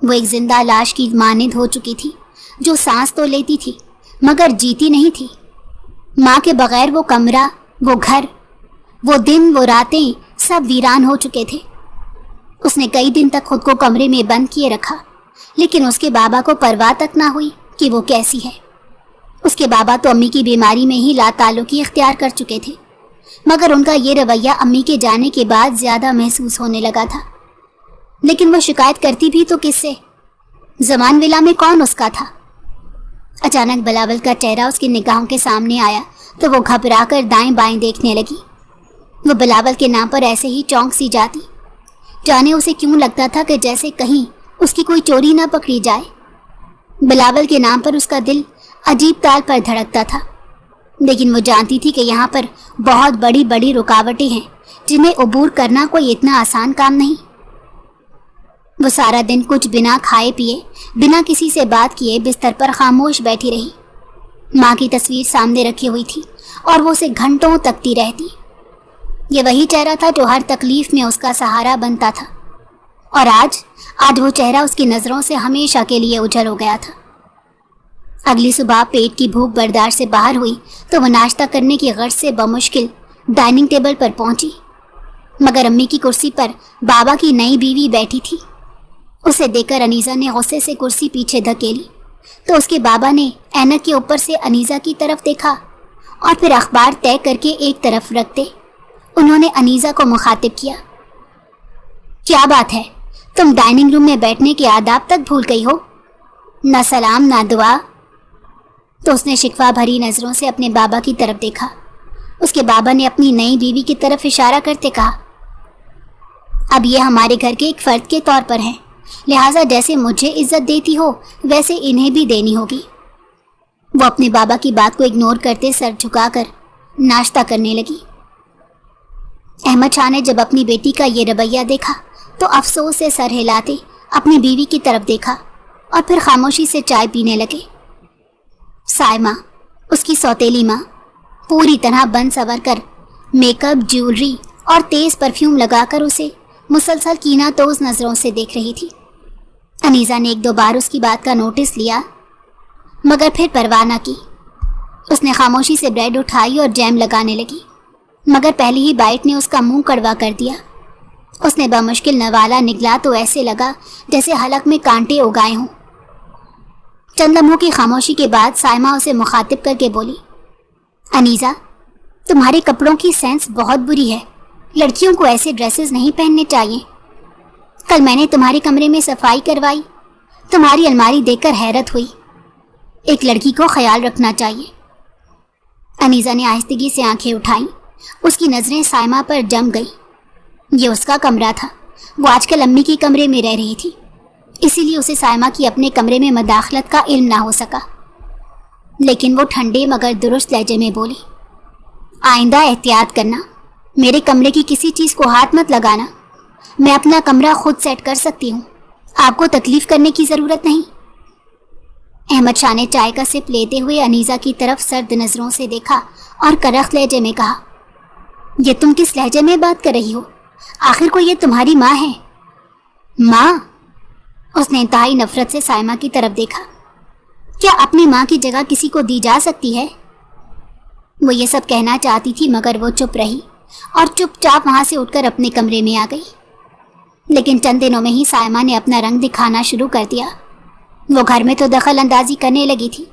وہ ایک زندہ لاش کی مانند ہو چکی تھی، جو سانس تو لیتی تھی مگر جیتی نہیں تھی۔ ماں کے بغیر وہ کمرہ، وہ گھر، وہ دن، وہ راتیں سب ویران ہو چکے تھے۔ اس نے کئی دن تک خود کو کمرے میں بند کیے رکھا، لیکن اس کے بابا کو پرواہ تک نہ ہوئی کہ وہ کیسی ہے۔ اس کے بابا تو امی کی بیماری میں ہی لا تعلقی اختیار کر چکے تھے، مگر ان کا یہ رویہ امی کے جانے کے بعد زیادہ محسوس ہونے لگا تھا۔ لیکن وہ شکایت کرتی بھی تو کس سے؟ زمان ولا میں کون اس کا تھا؟ اچانک بلاول کا چہرہ اس کی نگاہوں کے سامنے آیا تو وہ گھبرا کر دائیں بائیں دیکھنے لگی۔ وہ بلاول کے نام پر ایسے ہی چونک سی جاتی، جانے اسے کیوں لگتا تھا کہ جیسے کہیں اس کی کوئی چوری نہ پکڑی جائے۔ بلاول کے نام پر اس کا دل عجیب تال پر دھڑکتا تھا، لیکن وہ جانتی تھی کہ یہاں پر بہت بڑی بڑی رکاوٹیں ہیں جنہیں عبور کرنا کوئی اتنا آسان کام نہیں۔ وہ سارا دن کچھ بنا کھائے پیے، بنا کسی سے بات کیے بستر پر خاموش بیٹھی رہی۔ ماں کی تصویر سامنے رکھی ہوئی تھی اور وہ اسے گھنٹوں تکتی رہتی۔ یہ وہی چہرہ تھا جو ہر تکلیف میں اس کا سہارا بنتا تھا، اور آج وہ چہرہ اس کی نظروں سے ہمیشہ کے لیے اجھل ہو گیا تھا۔ اگلی صبح پیٹ کی بھوک برداشت سے باہر ہوئی تو وہ ناشتہ کرنے کی غرض سے بمشکل ڈائننگ ٹیبل پر پہنچی، مگر امی کی کرسی پر بابا کی نئی بیوی بیٹھی تھی۔ اسے دیکھ کر انیزہ نے غصے سے کرسی پیچھے دھکیلی تو اس کے بابا نے اینک کے اوپر سے انیزہ کی طرف دیکھا اور پھر اخبار طے کر کے ایک طرف رکھتے انہوں نے انیزہ کو مخاطب کیا۔ کیا بات ہے، تم ڈائننگ روم میں بیٹھنے کے آداب تک بھول گئی ہو؟ نہ سلام نہ دعا۔ تو اس نے شکوہ بھری نظروں سے اپنے بابا کی طرف دیکھا۔ اس کے بابا نے اپنی نئی بیوی کی طرف اشارہ کرتے کہا، اب یہ ہمارے گھر کے ایک فرد کے طور پر ہیں، لہٰذا جیسے مجھے عزت دیتی ہو ویسے انہیں بھی دینی ہوگی۔ وہ اپنے بابا کی بات کو اگنور کرتے سر جھکا کر ناشتہ کرنے لگی۔ احمد شاہ نے جب اپنی بیٹی کا یہ رویہ دیکھا تو افسوس سے سر ہلاتے اپنی بیوی کی طرف دیکھا اور پھر خاموشی سے چائے پینے لگے۔ سائمہ، اس کی سوتیلی ماں، پوری طرح بن سور کر میک اپ، جیولری اور تیز پرفیوم لگا کر اسے مسلسل کینہ توز نظروں سے دیکھ رہی تھی۔ انیزہ نے ایک دو بار اس کی بات کا نوٹس لیا مگر پھر پرواہ نہ کی۔ اس نے خاموشی سے بریڈ اٹھائی اور جیم لگانے لگی، مگر پہلی ہی بائٹ نے اس کا منہ کڑوا کر دیا۔ اس نے بمشکل نوالا نگلا تو ایسے لگا جیسے حلق میں کانٹے اگائے ہوں۔ چند لمحوں کی خاموشی کے بعد سائمہ اسے مخاطب کر کے بولی، انیزہ، تمہارے کپڑوں کی سینس بہت بری ہے، لڑکیوں کو ایسے ڈریسز نہیں پہننے چاہیے۔ کل میں نے تمہارے کمرے میں صفائی کروائی، تمہاری الماری دیکھ کر حیرت ہوئی۔ ایک لڑکی کو خیال رکھنا چاہیے۔ انیزہ نے آہستگی سے آنکھیں اٹھائیں، اس کی نظریں سائمہ پر جم گئیں۔ یہ اس کا کمرہ تھا، وہ آج کل امی کے کمرے میں رہ رہی تھی، اسی لیے اسے سائمہ کی اپنے کمرے میں مداخلت کا علم نہ ہو سکا۔ لیکن وہ ٹھنڈے مگر درست لہجے میں بولی، آئندہ احتیاط کرنا، میرے کمرے کی کسی چیز کو ہاتھ مت لگانا، میں اپنا کمرہ خود سیٹ کر سکتی ہوں، آپ کو تکلیف کرنے کی ضرورت نہیں۔ احمد شاہ نے چائے کا سپ لیتے ہوئے انیزہ کی طرف سرد نظروں سے دیکھا اور کرخت لہجے میں کہا، یہ تم کس لہجے میں بات کر رہی ہو؟ آخر کو یہ تمہاری ماں ہے۔ ماں؟ اس نے انتہائی نفرت سے سائمہ کی طرف دیکھا۔ کیا اپنی ماں کی جگہ کسی کو دی جا سکتی ہے؟ وہ یہ سب کہنا چاہتی تھی مگر وہ چپ رہی اور چپ چاپ وہاں سے اٹھ کر اپنے کمرے میں آ گئی۔ لیکن چند دنوں میں ہی سائمہ نے اپنا رنگ دکھانا شروع کر دیا۔ وہ گھر میں تو دخل اندازی کرنے لگی تھی،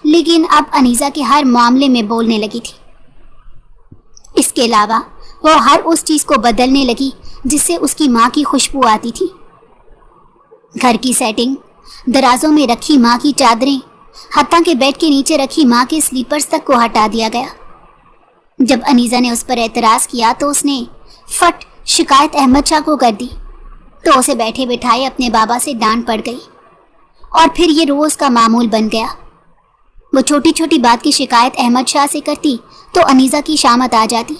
لیکن اب انیزہ کے ہر معاملے میں بولنے لگی تھی۔ اس کے علاوہ وہ ہر اس چیز کو بدلنے لگی جس سے اس کی ماں کی خوشبو آتی تھی۔ گھر کی سیٹنگ، درازوں میں رکھی ماں کی چادریں، حتیٰ کہ بیڈ کے نیچے رکھی ماں کے سلیپرز تک کو ہٹا دیا گیا۔ جب انیزہ نے اس پر اعتراض کیا تو اس نے فٹ شکایت احمد شاہ کو کر دی، تو اسے بیٹھے بٹھائے اپنے بابا سے ڈانٹ پڑ گئی، اور پھر یہ روز کا معمول بن گیا۔ وہ چھوٹی چھوٹی بات کی شکایت احمد شاہ سے کرتی تو انیزہ کی شامت آ جاتی۔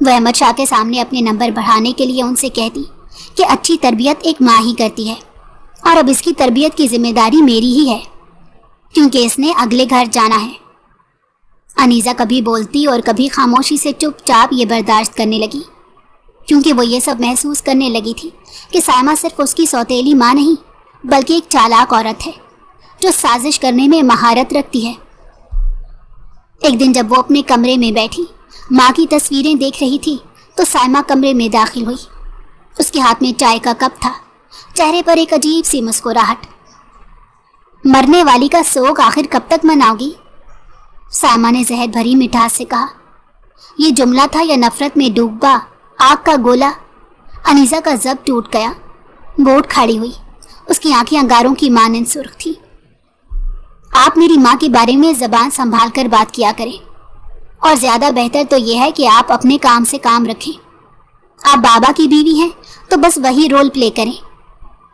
وہ احمد شاہ کے سامنے اپنے نمبر بڑھانے کے لیے ان سے کہتی کہ اچھی تربیت ایک ماں ہی کرتی ہے، اور اب اس کی تربیت کی ذمہ داری میری ہی ہے، کیونکہ اس نے اگلے گھر جانا ہے۔ انیزہ کبھی بولتی اور کبھی خاموشی سے چپ چاپ یہ برداشت کرنے لگی، کیونکہ وہ یہ سب محسوس کرنے لگی تھی کہ سائمہ صرف اس کی سوتیلی ماں نہیں بلکہ ایک چالاک عورت ہے جو سازش کرنے میں مہارت رکھتی ہے۔ ایک دن جب وہ اپنے کمرے میں بیٹھی ماں کی تصویریں دیکھ رہی تھی تو سائمہ کمرے میں داخل ہوئی۔ اس کے ہاتھ میں چائے کا کپ تھا، چہرے پر ایک عجیب سی مسکراہٹ۔ مرنے والی کا سوگ آخر کب تک مناؤ گی؟ سائمہ نے زہر بھری مٹھاس سے کہا۔ یہ جملہ تھا یا نفرت میں ڈوبا آگ کا گولا؟ انیزہ کا ضبط ٹوٹ گیا، وہ اٹھ کھڑی ہوئی، اس کی آنکھیں انگاروں کی مانند سرخ تھی۔ آپ میری ماں کے بارے میں زبان سنبھال کر بات کیا کریں، اور زیادہ بہتر تو یہ ہے کہ آپ اپنے کام سے کام رکھیں۔ آپ بابا کی بیوی ہیں تو بس وہی رول پلے کریں،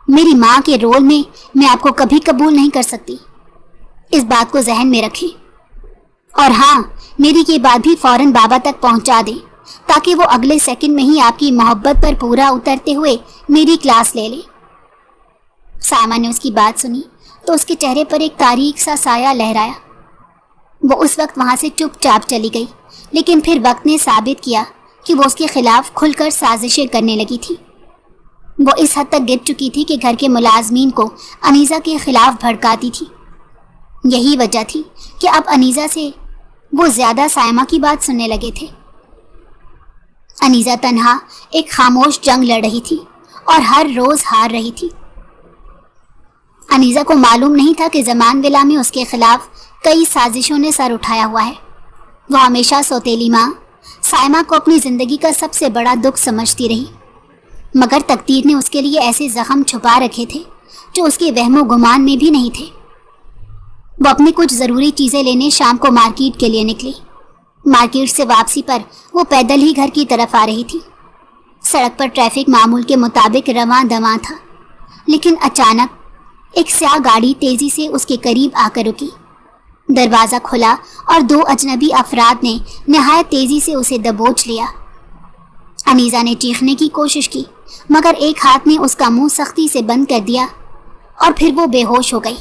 میری ماں کے رول میں آپ کو کبھی قبول نہیں کر سکتی، اس بات کو ذہن میں رکھیں۔ اور ہاں، میری یہ بات بھی فوراً بابا تک پہنچا دیں تاکہ وہ اگلے سیکنڈ میں ہی آپ کی محبت پر پورا اترتے ہوئے میری کلاس لے لیں۔ سائمہ نے اس کی بات سنی تو اس کے چہرے پر ایک تاریک سا سایہ لہرایا۔ وہ اس وقت وہاں سے چپ چاپ چلی گئی، لیکن پھر وقت نے ثابت کیا کہ وہ اس کے خلاف کھل کر سازشیں کرنے لگی تھی۔ وہ اس حد تک گر چکی تھی کہ گھر کے ملازمین کو انیزہ کے خلاف بھڑکاتی تھی۔ یہی وجہ تھی کہ اب انیزہ سے وہ زیادہ سائمہ کی بات سننے لگے تھے۔ انیزہ تنہا ایک خاموش جنگ لڑ رہی تھی اور ہر روز ہار رہی تھی۔ انیزہ کو معلوم نہیں تھا کہ زمان ویلا میں اس کے خلاف کئی سازشوں نے سر اٹھایا ہوا ہے۔ وہ ہمیشہ سوتیلی ماں سائمہ کو اپنی زندگی کا سب سے بڑا دکھ سمجھتی رہی، مگر تقدیر نے اس کے لیے ایسے زخم چھپا رکھے تھے جو اس کے وہم و گمان میں بھی نہیں تھے۔ وہ اپنی کچھ ضروری چیزیں لینے شام کو مارکیٹ کے لیے نکلی۔ مارکیٹ سے واپسی پر وہ پیدل ہی گھر کی طرف آ رہی تھی۔ سڑک پر ٹریفک معمول کے مطابق رواں دواں تھا، لیکن اچانک ایک سیاہ گاڑی تیزی سے اس کے قریب آ کر رکی۔ دروازہ کھلا اور دو اجنبی افراد نے نہایت تیزی سے اسے دبوچ لیا۔ انیزہ نے چیخنے کی کوشش کی، مگر ایک ہاتھ نے اس کا منہ سختی سے بند کر دیا اور پھر وہ بے ہوش ہو گئی۔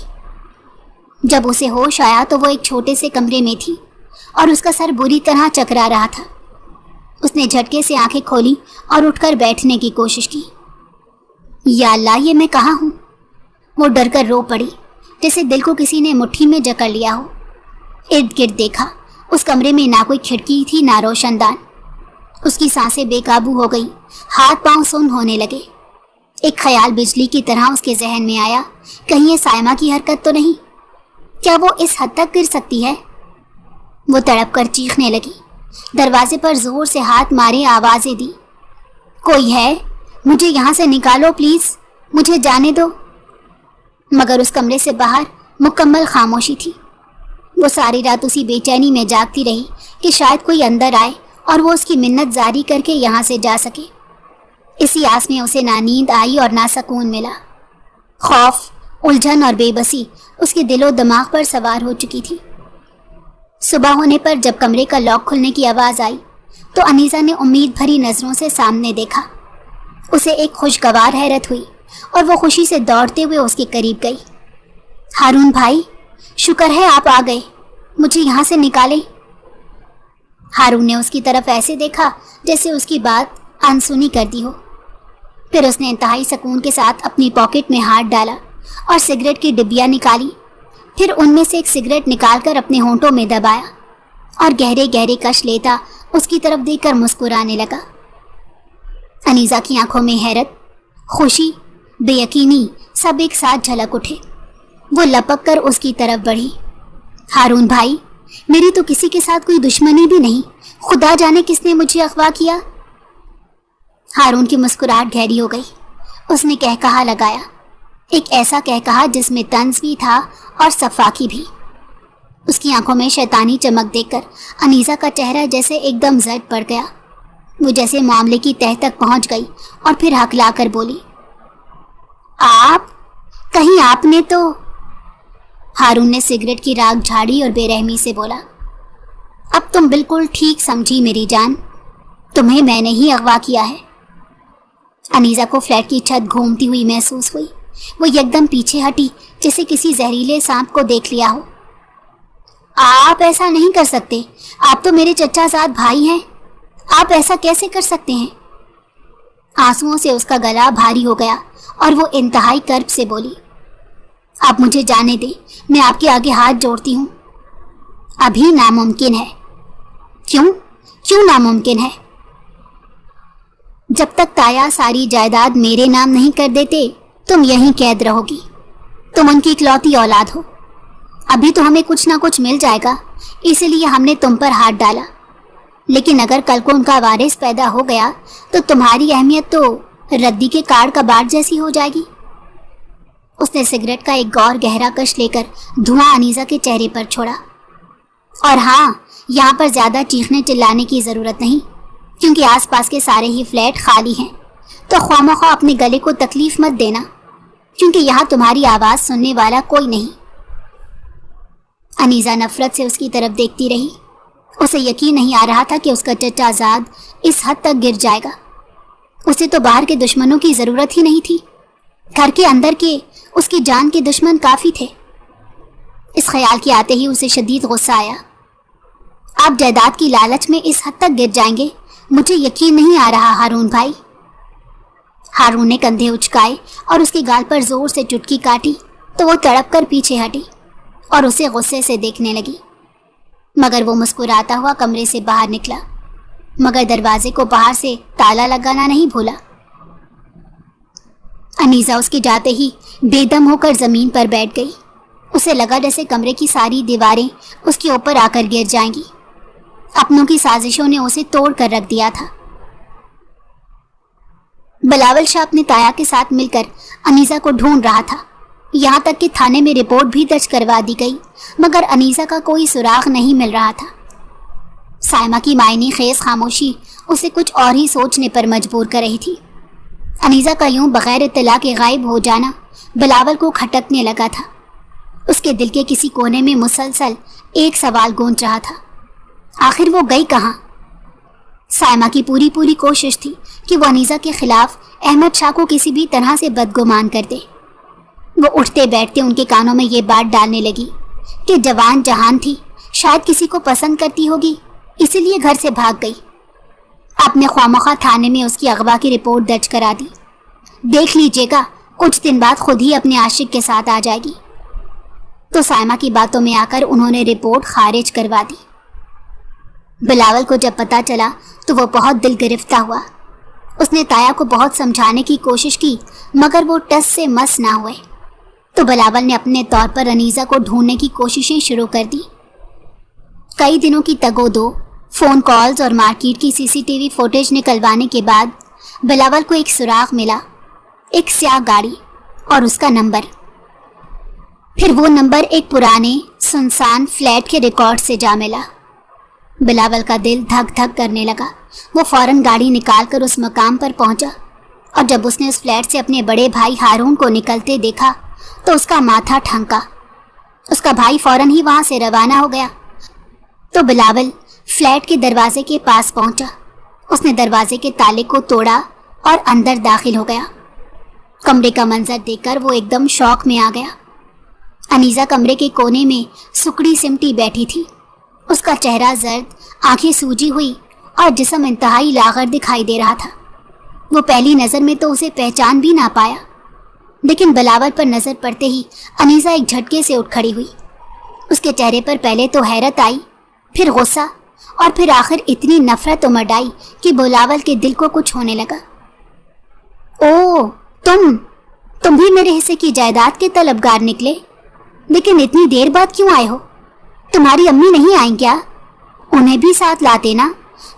جب اسے ہوش آیا تو وہ ایک چھوٹے سے کمرے میں تھی اور اس کا سر بری طرح چکرا رہا تھا۔ اس نے جھٹکے سے آنکھیں کھولی اور اٹھ کر بیٹھنے کی کوشش کی۔ یا اللہ، یہ میں کہاں ہوں؟ وہ ڈر کر رو پڑی، جیسے دل کو کسی نے مٹھی میں جکڑ لیا ہو۔ ارد گرد دیکھا، اس کمرے میں نہ کوئی کھڑکی تھی نہ روشن دان۔ اس کی سانسیں بے قابو ہو گئی، ہاتھ پاؤں سن ہونے لگے۔ ایک خیال بجلی کی طرح اس کے ذہن میں آیا، کہیں یہ سائمہ کی حرکت تو نہیں؟ کیا وہ اس حد تک گر سکتی ہے؟ وہ تڑپ کر چیخنے لگی، دروازے پر زور سے ہاتھ مارے آوازیں دی، کوئی ہے؟ مجھے یہاں سے نکالو پلیز، مجھے جانے دو۔ مگر اس کمرے سے باہر مکمل خاموشی تھی۔ وہ ساری رات اسی بے چینی میں جاگتی رہی کہ شاید کوئی اندر آئے اور وہ اس کی منت زاری کر کے یہاں سے جا سکے۔ اسی آس میں اسے نہ نیند آئی اور نہ سکون ملا۔ خوف، الجھن اور بے بسی اس کے دل و دماغ پر سوار ہو چکی تھی۔ صبح ہونے پر جب کمرے کا لاک کھلنے کی آواز آئی تو انیسہ نے امید بھری نظروں سے سامنے دیکھا۔ اسے ایک خوشگوار حیرت ہوئی اور وہ خوشی سے دوڑتے ہوئے اس کے قریب گئی۔ ہارون بھائی، شکر ہے آپ آ گئے، مجھے یہاں سے نکالیں۔ ہارون نے اس کی طرف ایسے دیکھا جیسے اس کی بات انسنی کر دی ہو۔ پھر اس نے انتہائی سکون کے ساتھ اپنی پاکٹ میں ہاتھ ڈالا اور سگریٹ کی ڈبیاں نکالی۔ پھر ان میں سے ایک سگریٹ نکال کر اپنے ہونٹوں میں دبایا اور گہرے گہرے کش لیتا اس کی طرف دیکھ کر مسکرانے لگا۔ انیسہ کی آنکھوں میں حیرت، خوشی، بے یقینی سب ایک ساتھ جھلک اٹھے۔ وہ لپک کر اس کی طرف بڑھی۔ ہارون بھائی، میری تو کسی کے ساتھ کوئی دشمنی بھی نہیں، خدا جانے کس نے مجھے اغوا کیا۔ ہارون کی مسکراہٹ گہری ہو گئی۔ اس نے کہکہا لگایا، ایک ایسا کہکہا جس میں طنز بھی تھا اور صفاقی بھی۔ اس کی آنکھوں میں شیطانی چمک دیکھ کر انیسہ کا چہرہ جیسے ایک دم زرد پڑ گیا۔ وہ جیسے معاملے کی تہہ تک پہنچ گئی اور پھر ہکلا کر بولی، آپ؟ کہیں آپ نے تو… ہارون نے سگریٹ کی راکھ جھاڑی اور بے رحمی سے بولا، اب تم بالکل ٹھیک سمجھی میری جان، تمہیں میں نے ہی اغوا کیا ہے۔ انیسہ کو فلیٹ کی چھت گھومتی ہوئی محسوس ہوئی۔ وہ یکدم پیچھے ہٹی جیسے کسی زہریلے سانپ کو دیکھ لیا ہو۔ آپ ایسا نہیں کر سکتے، آپ تو میرے چچا زاد بھائی ہیں، آپ ایسا کیسے کر سکتے ہیں؟ آنسوؤں سے اس کا گلا بھاری ہو گیا اور وہ انتہائی کرب سے بولی، آپ مجھے جانے دیں، میں آپ کے آگے ہاتھ جوڑتی ہوں۔ ابھی ناممکن ہے۔ کیوں ناممکن ہے؟ جب تک تایا ساری جائیداد میرے نام نہیں کر دیتے تم یہیں قید رہو گی۔ تم ان کی اکلوتی اولاد ہو۔ ابھی تو ہمیں کچھ نہ کچھ مل جائے گا، اسی لیے ہم نے تم پر ہاتھ ڈالا، لیکن اگر کل کو ان کا وارث پیدا ہو گیا تو تمہاری اہمیت تو ردی کے کاڑ کا باڑ جیسی ہو جائے گی۔ اس نے سگریٹ کا ایک غور گہرا کش لے کر دھواں انیسہ کے چہرے پر چھوڑا۔ اور ہاں، یہاں پر زیادہ چیخنے چلانے کی ضرورت نہیں، کیونکہ آس پاس کے سارے ہی فلیٹ خالی ہیں، تو خواہ مخواہ اپنے گلے کو تکلیف مت دینا، کیونکہ یہاں تمہاری آواز سننے والا کوئی نہیں۔ انیسہ نفرت سے اس کی طرف دیکھتی رہی۔ اسے یقین نہیں آ رہا تھا کہ اس کا چچا زاد اس حد تک گر جائے گا۔ اسے تو باہر کے دشمنوں کی ضرورت ہی نہیں تھی، گھر کے اندر کے اس کی جان کے دشمن کافی تھے۔ اس خیال کے آتے ہی اسے شدید غصہ آیا۔ آپ جائیداد کی لالچ میں اس حد تک گر جائیں گے، مجھے یقین نہیں آ رہا ہارون بھائی۔ ہارون نے کندھے اچکائے اور اس کے گال پر زور سے چٹکی کاٹی تو وہ تڑپ کر پیچھے ہٹی اور اسے غصے سے دیکھنے لگی، مگر وہ مسکراتا ہوا کمرے سے باہر نکلا، مگر دروازے کو باہر سے تالا لگانا نہیں بھولا۔ انیسہ اس کے جاتے ہی بے دم ہو کر زمین پر بیٹھ گئی۔ اسے لگا جیسے کمرے کی ساری دیواریں اس کے اوپر آ کر گر جائیں گی۔ اپنوں کی سازشوں نے اسے توڑ کر رکھ دیا تھا۔ بلاول شاہ اپنے تایا کے ساتھ مل کر انیسہ کو ڈھونڈ رہا تھا، یہاں تک کہ تھانے میں رپورٹ بھی درج کروا دی گئی، مگر انیسہ کا کوئی سراغ نہیں مل رہا تھا۔ سائمہ کی معنی خیز خاموشی اسے کچھ اور ہی سوچنے پر مجبور کر رہی تھی۔ انیسہ کا یوں بغیر اطلاع کے غائب ہو جانا بلاول کو کھٹکنے لگا تھا۔ اس کے دل کے کسی کونے میں مسلسل ایک سوال گونج رہا تھا، آخر وہ گئی کہاں؟ سائمہ کی پوری کوشش تھی کہ وہ انیسہ کے خلاف احمد شاہ کو کسی بھی طرح سے بدگمان کر دے۔ وہ اٹھتے بیٹھتے ان کے کانوں میں یہ بات ڈالنے لگی کہ جوان جہان تھی، شاید کسی کو پسند کرتی ہوگی، اسی لیے گھر سے بھاگ گئی۔ آپ نے خواہ تھانے میں اس کی اغوا کی رپورٹ درج کرا دی، دیکھ لیجیے گا کچھ دن بعد خود ہی اپنے عاشق کے ساتھ آ جائے گی۔ تو سائمہ کی باتوں میں آ کر انہوں نے رپورٹ خارج کروا دی۔ بلاول کو جب پتہ چلا تو وہ بہت دل گرفتہ ہوا۔ اس نے تایا کو بہت سمجھانے کی کوشش کی مگر وہ ٹس سے مس نہ ہوئے۔ تو بلاول نے اپنے طور پر انیسہ کو ڈھونڈنے کی کوششیں شروع کر دی۔ کئی دنوں کی تگ و دو، فون کالز اور مارکیٹ کی CCTV فوٹیج نکلوانے کے بعد بلاول کو ایک سراغ ملا، ایک سیاہ گاڑی اور اس کا نمبر۔ پھر وہ نمبر ایک پرانے سنسان فلیٹ کے ریکارڈ سے جا ملا۔ بلاول کا دل دھک دھک کرنے لگا۔ وہ فوراً گاڑی نکال کر اس مقام پر پہنچا اور جب اس نے اس فلیٹ سے اپنے بڑے بھائی ہارون کو نکلتے دیکھا تو اس کا ماتھا ٹھنکا۔ اس کا بھائی فوراً ہی وہاں سے روانہ ہو گیا۔ تو بلاول فلیٹ کے دروازے کے پاس پہنچا۔ اس نے دروازے کے تالے کو توڑا اور اندر داخل ہو گیا۔ کمرے کا منظر دیکھ کر وہ ایک دم شوق میں آ گیا۔ انیسہ کمرے کے کونے میں سکڑی سمٹی بیٹھی تھی۔ اس کا چہرہ زرد، آنکھیں سوجی ہوئی اور جسم انتہائی لاغر دکھائی دے رہا تھا۔ وہ پہلی نظر میں تو اسے پہچان بھی نہ پایا، لیکن بلاول پر نظر پڑتے ہی انیسہ ایک جھٹکے سے اٹھ کھڑی ہوئی۔ اس کے چہرے پر پہلے تو حیرت آئی، پھر غصہ اور پھر آخر اتنی نفرت امڑ آئی کہ بلاول کے دل کو کچھ ہونے لگا۔ او تم بھی میرے حصے کی جائیداد کے طلبگار نکلے، لیکن اتنی دیر بعد کیوں آئے ہو؟ تمہاری امی نہیں آئیں کیا؟ انہیں بھی ساتھ لاتے نا،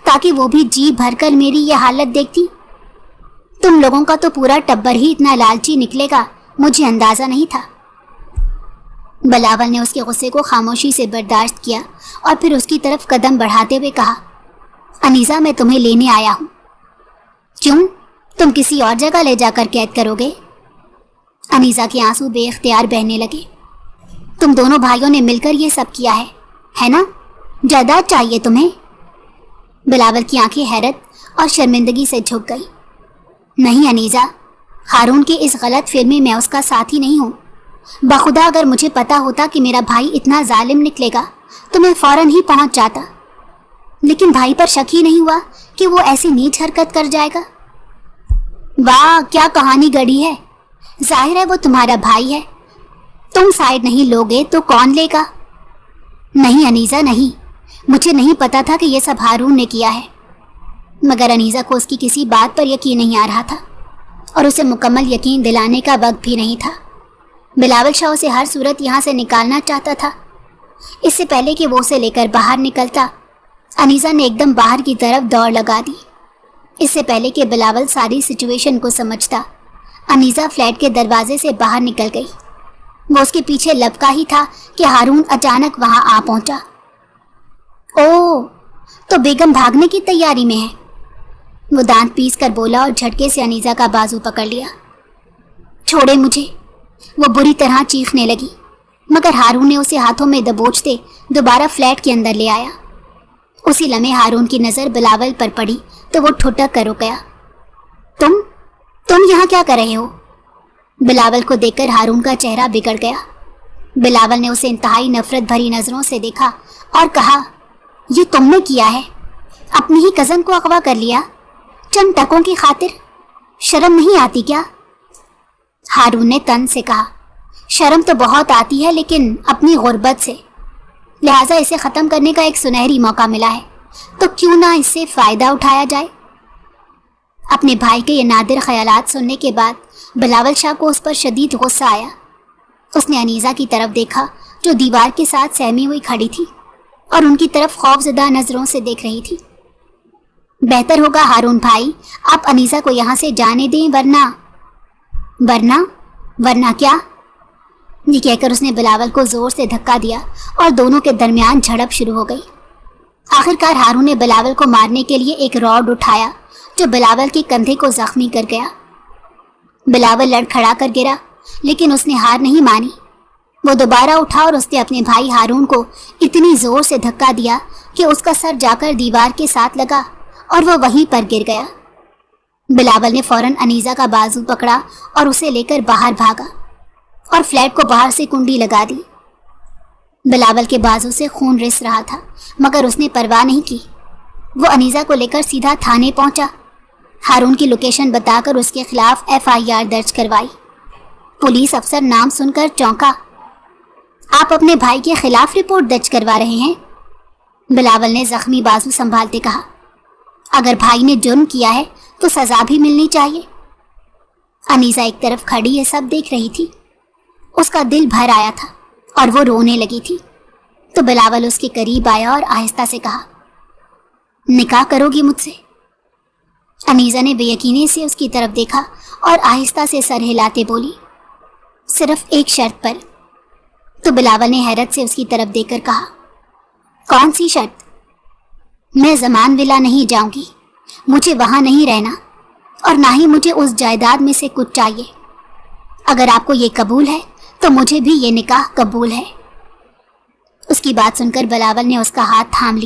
تاکہ وہ بھی جی بھر کر میری یہ حالت دیکھتی۔ تم لوگوں کا تو پورا ٹبر ہی اتنا لالچی نکلے گا، مجھے اندازہ نہیں تھا۔ بلاول نے اس کے غصے کو خاموشی سے برداشت کیا اور پھر اس کی طرف قدم بڑھاتے ہوئے کہا، انیسہ میں تمہیں لینے آیا ہوں۔ کیوں؟ تم کسی اور جگہ لے جا کر قید کرو گے؟ انیسہ کے آنسو بے اختیار بہنے لگے۔ تم دونوں بھائیوں نے مل کر یہ سب کیا ہے نا؟ جائیداد چاہیے تمہیں؟ بلاول کی آنکھیں حیرت اور شرمندگی سے جھک گئی۔ نہیں انیسہ، ہارون کی اس غلط فہمی میں اس کا ساتھی نہیں ہوں۔ بخدا اگر مجھے پتا ہوتا کہ میرا بھائی اتنا ظالم نکلے گا تو میں فوراً ہی پہنچ جاتا، لیکن بھائی پر شک ہی نہیں ہوا کہ وہ ایسی نیچ حرکت کر جائے گا۔ واہ، کیا کہانی گڑی ہے! ظاہر ہے وہ تمہارا بھائی ہے۔ تم سائیڈ نہیں لوگے تو کون لے گا؟ نہیں انیسہ نہیں، مجھے نہیں پتا تھا کہ یہ سب ہارون نے کیا ہے۔ مگر انیسہ کو اس کی کسی بات پر یقین نہیں آ رہا تھا اور اسے مکمل یقین دلانے کا وقت بھی نہیں تھا۔ بلاول شاہ اسے ہر صورت یہاں سے نکالنا چاہتا تھا۔ اس سے پہلے کہ وہ اسے لے کر باہر نکلتا، انیسہ نے ایک دم باہر کی طرف دوڑ لگا دی۔ اس سے پہلے کہ بلاول ساری سچویشن کو سمجھتا، انیسہ فلیٹ کے دروازے سے باہر نکل گئی۔ وہ اس کے پیچھے لپکا ہی تھا کہ ہارون اچانک وہاں آ پہنچا۔ او، تو بیگم بھاگنے کی تیاری میں ہے؟ وہ دانت پیس کر بولا اور جھٹکے سے انیسہ کا بازو پکڑ لیا۔ چھوڑے مجھے! وہ بری طرح چیخنے لگی، مگر ہارون نے اسے ہاتھوں میں دبوچتے دوبارہ فلیٹ کے اندر لے آیا۔ اسی لمحے ہارون کی نظر بلاول پر پڑی تو وہ ٹھٹک کر رک گیا۔ تم یہاں کیا کر رہے ہو؟ بلاول کو دیکھ کر ہارون کا چہرہ بگڑ گیا۔ بلاول نے اسے انتہائی نفرت بھری نظروں سے دیکھا اور کہا، یہ تم نے کیا ہے؟ اپنی ہی کزن کو اغوا کر لیا، چند ٹکوں کی خاطر؟ شرم نہیں آتی کیا؟ ہارون نے تن سے کہا، شرم تو بہت آتی ہے لیکن اپنی غربت سے، لہٰذا اسے ختم کرنے کا ایک سنہری موقع ملا ہے تو کیوں نہ اس سے فائدہ اٹھایا جائے۔ اپنے بھائی کے یہ نادر خیالات سننے کے بعد بلاول شاہ کو اس پر شدید غصہ آیا۔ اس نے انیسہ کی طرف دیکھا جو دیوار کے ساتھ سہمی ہوئی کھڑی تھی اور ان کی طرف خوفزدہ نظروں سے دیکھ رہی تھی۔ بہتر ہوگا ہارون بھائی، آپ انیسہ کو یہاں سے جانے دیں، ورنہ کیا؟ یہ کہہ کر اس نے بلاول کو زور سے دھکا دیا اور دونوں کے درمیان جھڑپ شروع ہو گئی۔ آخرکار ہارون نے بلاول کو مارنے کے لیے ایک راڈ اٹھایا جو بلاول کے کندھے کو زخمی کر گیا۔ بلاول لڑکھڑا کر گرا، لیکن اس نے ہار نہیں مانی۔ وہ دوبارہ اٹھا اور اس نے اپنے بھائی ہارون کو اتنی زور سے دھکا دیا کہ اس کا سر جا کر دیوار کے ساتھ لگا اور وہ وہیں پر گر گیا۔ بلاول نے فوراً انیسہ کا بازو پکڑا اور اسے لے کر باہر بھاگا اور فلیٹ کو باہر سے کنڈی لگا دی۔ بلاول کے بازو سے خون رس رہا تھا مگر اس نے پرواہ نہیں کی۔ وہ انیسہ کو لے کر سیدھا تھانے پہنچا، ہارون کی لوکیشن بتا کر اس کے خلاف FIR درج کروائی۔ پولیس افسر نام سن کر چونکا۔ آپ اپنے بھائی کے خلاف رپورٹ درج کروا رہے ہیں؟ بلاول نے زخمی بازو سنبھالتے کہا۔ اگر بھائی نے جرم کیا ہے تو سزا بھی ملنی چاہیے۔ انیسہ ایک طرف کھڑی یہ سب دیکھ رہی تھی۔ اس کا دل بھر آیا تھا اور وہ رونے لگی تھی، تو بلاول اس کے قریب آیا اور آہستہ سے کہا، نکاح کرو گی مجھ سے؟ انیسہ نے بے یقینی سے اس کی طرف دیکھا اور آہستہ سے سر ہلاتے بولی، صرف ایک شرط پر۔ تو بلاول نے حیرت سے اس کی طرف دیکھ کر کہا، کون سی شرط؟ میں زمان ولا نہیں جاؤں گی، مجھے وہاں نہیں رہنا، اور نہ ہی مجھے اس جائیداد میں سے کچھ چاہیے۔ اگر آپ کو یہ قبول ہے تو مجھے بھی یہ نکاح قبول ہے۔ اس کی بات سن کر بلاول نے اس کا ہاتھ تھام لیا